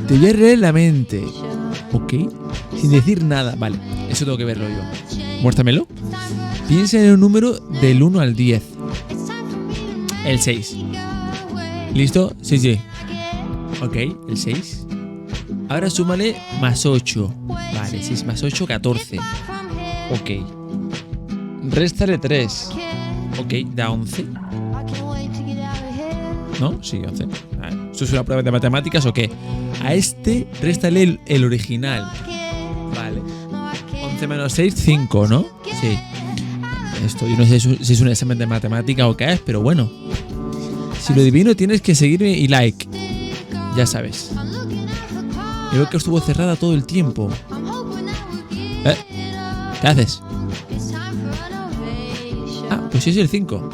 Te voy a leer la mente. Ok. Sin decir nada. Vale, eso tengo que verlo yo. Muéstramelo. Piensa en un número del 1 al 10. El 6. ¿Listo? Sí, sí. Ok, el 6. Ahora súmale más 8. Vale, 6 más 8, 14. Ok. Réstale 3. Ok, da 11. ¿No? Sí, 11. Vale. ¿Esto es una prueba de matemáticas o qué? A este réstale el original. Vale. 11 menos 6, 5, ¿no? Sí. Esto, yo no sé si es un examen de matemática o qué es, pero bueno. Si lo adivino, tienes que seguirme y like. Ya sabes. Creo que estuvo cerrada todo el tiempo. ¿Qué haces? Ah, pues sí es el 5.